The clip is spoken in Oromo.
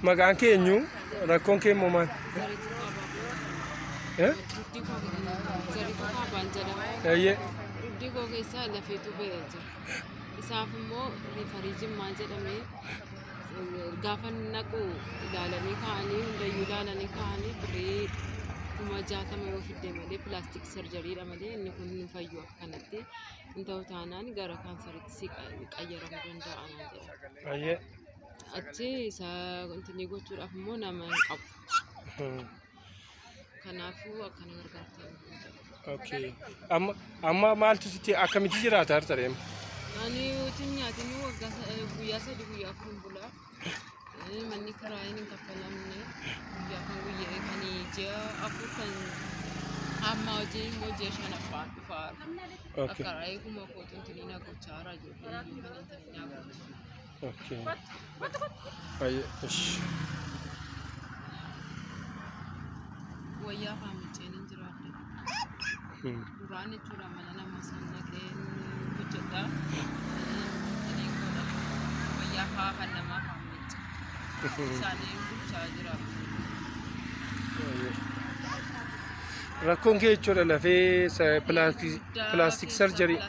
Maqaan keenyu rakkoon kee immoo maal? Eeyyee. Dugdi koo keessaa lafeetu ba'ee jira. Isaaf immoo riifarii jimmaa jedhamee gaafa naqu ilaalanii kaa'anii hundayyuu ilaalanii kaa'anii birrii 60,000 yoo fidde malee pilaastik sarjariidha malee inni kun hin fayyu akkanatti hin ta'u taanaan gara kaansariitti si qayyaramuu danda'a jedha. Eeyyee. Achi isa wanti gochuudhaaf immoo nama hin qabu. Kanaafuu akkana gargaartan. Okay. Amma maaltu sitti akkamitti jiraata harta deema? Ani utiin nyaatiin guyyaa 3 guyyaa 4 bulaa. Manni kiraayin hin kaffalamne guyyaa kan guyyaa kan ji'a 4 kan amma hojii immoo ji'a 5 dhufaa. Akka raayii kuma kootuun tiniina gochaa jira ijoolleen kan hin tiniina gocha. Okay. Ish. Wayyaa faamiceen hin jiraadha. Duraan jechuudha mana nama sannaqee hojjedha. Wayyaa faa namaa faamicha. Isaanii bulchaa jira. Rakkoon kee jechuudha lafee pilaastik sarjarii.